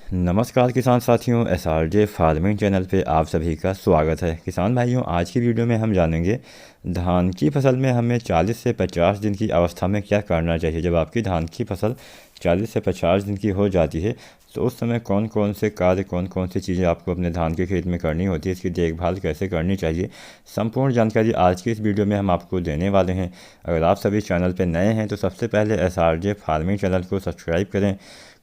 नमस्कार किसान साथियों, SRJ फार्मिंग चैनल पे आप सभी का स्वागत है। किसान भाइयों, आज की वीडियो में हम जानेंगे धान की फसल में हमें 40 से 50 दिन की अवस्था में क्या करना चाहिए। जब आपकी धान की फसल 40 से 50 दिन की हो जाती है तो उस समय कौन कौन से कार्य, कौन कौन सी चीज़ें आपको अपने धान के खेत में करनी होती है, इसकी देखभाल कैसे करनी चाहिए, संपूर्ण जानकारी आज की इस वीडियो में हम आपको देने वाले हैं। अगर आप सभी चैनल पर नए हैं तो सबसे पहले SRJ फार्मिंग चैनल को सब्सक्राइब करें।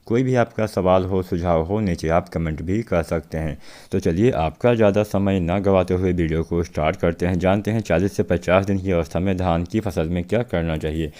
कोई भी आपका सवाल हो, सुझाव हो, नीचे आप कमेंट भी कर सकते हैं। तो चलिए आपका ज़्यादा समय ना गवाते हुए वीडियो को स्टार्ट करते हैं। जानते हैं 40 से 50 दिन की अवस्था में धान की फसल में क्या करना चाहिए।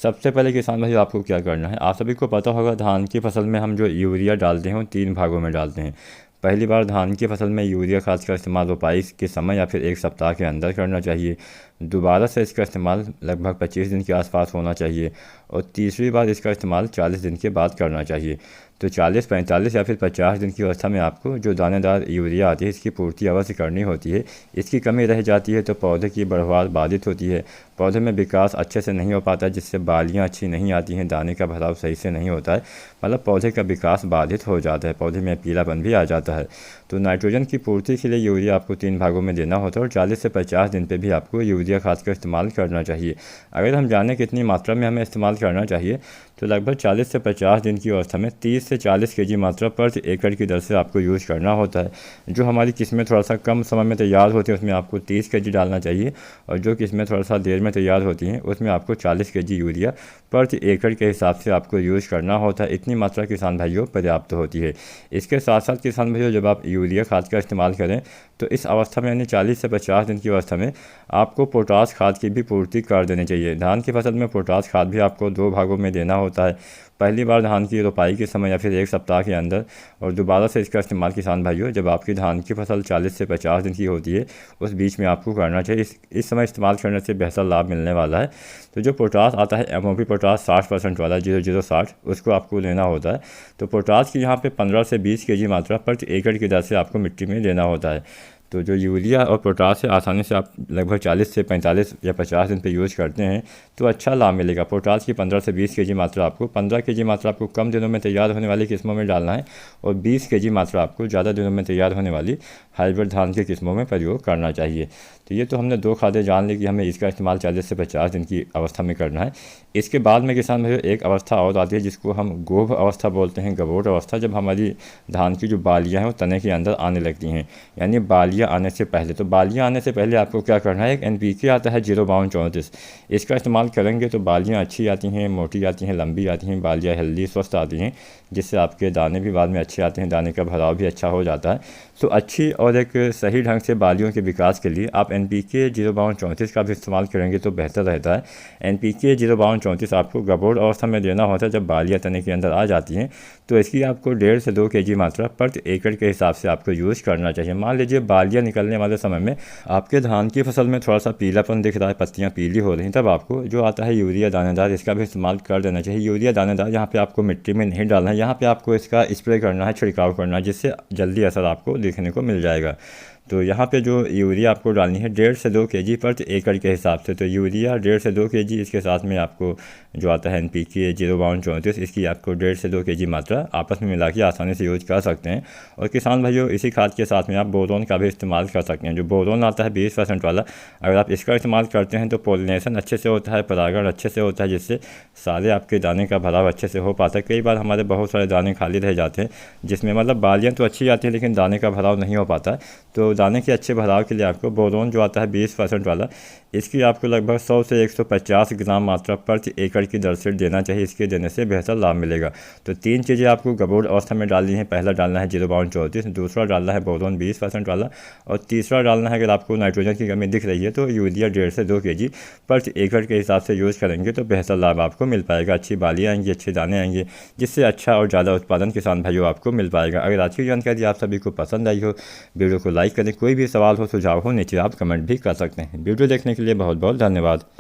सबसे पहले किसान भाई आपको क्या करना है, आप सभी को पता होगा धान की फसल में हम जो यूरिया डालते हैं वो 3 भागों में डालते हैं। पहली बार धान की फसल में यूरिया खाद का इस्तेमाल रोपाई के समय या फिर 1 सप्ताह के अंदर करना चाहिए। दोबारा से इसका इस्तेमाल लगभग 25 दिन के आसपास होना चाहिए और तीसरी बार इसका इस्तेमाल 40 दिन के बाद करना चाहिए। तो 40, 45 या फिर 50 दिन की अवस्था में आपको जो दानेदार यूरिया आती है इसकी पूर्ति अवश्य करनी होती है। इसकी कमी रह जाती है तो पौधे की बढ़वार बाधित होती है, पौधे में विकास अच्छे से नहीं हो पाता, जिससे बालियाँ अच्छी नहीं आती हैं, दाने का भराव सही से नहीं होता है, मतलब पौधे का विकास बाधित हो जाता है, पौधे में पीलापन भी आ जाता है। तो नाइट्रोजन की पूर्ति के लिए यूरिया आपको 3 भागों में देना होता है और 40 से 50 दिन पे भी आपको यूरिया खाद का इस्तेमाल करना चाहिए। अगर हम जानें कितनी मात्रा में हमें इस्तेमाल करना चाहिए तो लगभग 40 से 50 दिन की अवस्था में 30 से 40 केजी मात्रा प्रति एकड़ की दर से आपको यूज़ करना होता है। जो हमारी किस्में थोड़ा सा कम समय में तैयार होती हैं उसमें आपको 30 केजी डालना चाहिए और जो किस्में थोड़ा सा देर में तैयार होती हैं उसमें आपको 40 केजी यूरिया प्रति एकड़ के हिसाब से आपको यूज़ करना होता है। इतनी मात्रा किसान भाइयों पर्याप्त होती है। इसके साथ साथ किसान भाइयों जब आप यूरिया खाद का इस्तेमाल करें तो इस अवस्था में यानी 40 से 50 दिन की अवस्था में आपको पोटास खाद की भी पूर्ति कर देनी चाहिए। धान की फसल में पोटास खाद भी आपको 2 भागों में देना होता है। पहली बार धान की रोपाई के समय या फिर 1 सप्ताह के अंदर और दोबारा से इसका इस्तेमाल किसान भाइयों जब आपकी धान की फसल 40 से 50 दिन की होती है उस बीच में आपको करना चाहिए। इस समय इस्तेमाल करने से बेहतर लाभ मिलने वाला है। तो जो पोटास आता है MOP पोटास 60% वाला 0060 उसको आपको लेना होता है। तो पोटास की यहाँ पे 15 से 20 केजी मात्रा प्रति एकड़ की दर से आपको मिट्टी में देना होता है। तो जो यूरिया और पोटास है आसानी से आप लगभग 40 से 45 या 50 दिन पे यूज़ करते हैं तो अच्छा लाभ मिलेगा। पोटास की 15 से 20 केजी मात्रा आपको 15 केजी मात्रा आपको कम दिनों में तैयार होने वाली किस्मों में डालना है और 20 केजी मात्रा आपको ज़्यादा दिनों में तैयार होने वाली हाइब्रिड धान की किस्मों में प्रयोग करना चाहिए। तो ये तो हमने 2 खादें जान ली कि हमें इसका इस्तेमाल 40 से 50 दिन की अवस्था में करना है। इसके बाद में किसान भाइयों एक अवस्था और आती है जिसको हम गोभ अवस्था बोलते हैं, गबोट अवस्था, जब हमारी धान की जो बालियाँ हैं वो तने के अंदर आने लगती हैं, यानी बालियाँ आने से पहले। तो बालियाँ आने से पहले आपको क्या करना है, एक NPK आता है 05234, इसका इस्तेमाल करेंगे तो बालियाँ अच्छी आती हैं, मोटी आती हैं, लंबी आती हैं, बालियाँ हेल्दी स्वस्थ आती हैं, जिससे आपके दाने भी बाद में अच्छे आते हैं, दाने का भराव भी अच्छा हो जाता है। तो अच्छी और एक सही ढंग से बालियों के विकास के लिए आप NPK 05234 का भी इस्तेमाल करेंगे तो बेहतर रहता है। NPK 05234 आपको गबोट अवस्था में देना होता है। जब बालियाँ तने के अंदर आ जाती हैं तो इसकी आपको 1.5 से 2 केजी मात्रा प्रति एकड़ के हिसाब से आपको यूज़ करना चाहिए। मान लीजिए बालियाँ निकलने वाले समय में आपके धान की फसल में थोड़ा सा पीलापन दिख रहा है, पत्तियाँ पीली हो रही हैं, तब आपको जो आता है यूरिया दानेदार इसका भी इस्तेमाल कर देना चाहिए। यूरिया दानेदार यहाँ पे आपको मिट्टी में नहीं डालना है, यहाँ पे आपको इसका स्प्रे करना है, छिड़काव करना है, जिससे जल्दी असर आपको देखने को मिल जाएगा। तो यहाँ पे जो यूरिया आपको डालनी है 1.5 से 2 केजी प्रति एकड़ के हिसाब से। तो यूरिया 1.5 से 2 केजी, इसके साथ में आपको जो आता है NPK 05234 इसकी आपको 1.5 से 2 केजी मात्रा आपस में मिला के आसानी से यूज कर सकते हैं। और किसान भाइयों इसी खाद के साथ में आप बोरोन का भी इस्तेमाल कर सकते हैं। जो बोरोन आता है 20% वाला, अगर आप इसका इस्तेमाल करते हैं तो पोलिनेशन अच्छे से होता है, परागण अच्छे से होता है, जिससे सारे आपके दाने का भराव अच्छे से हो पाता है। कई बार हमारे बहुत सारे दाने खाली रह जाते हैं जिसमें मतलब बालियाँ तो अच्छी आती हैं लेकिन दाने का भराव नहीं हो पाता है। तो दाने के अच्छे भराव के लिए आपको बोरोन जो आता है 20% वाला, इसकी आपको लगभग 100 से 150 ग्राम मात्रा प्रति एकड़ की दर से देना चाहिए। इसके देने से बेहतर लाभ मिलेगा। तो 3 चीज़ें आपको गबोट अवस्था में डालनी है। पहला डालना है 05234, दूसरा डालना है बोरोन 20% वाला और तीसरा डालना है, अगर आपको नाइट्रोजन की कमी दिख रही है तो यूरिया 1.5 से 2 केजी प्रति एकड़ के हिसाब से यूज़ करेंगे तो बेहतर लाभ आपको मिल पाएगा। अच्छी बालियाँ आएंगी, अच्छे दाने आएंगे, जिससे अच्छा और ज़्यादा उत्पादन किसान भाइयों आपको मिल पाएगा। अगर आज की जानकारी आप सभी को पसंद आई हो, वीडियो को लाइक करें। कोई भी सवाल हो, सुझाव हो, नीचे आप कमेंट भी कर सकते हैं। वीडियो देखने के लिए बहुत बहुत धन्यवाद।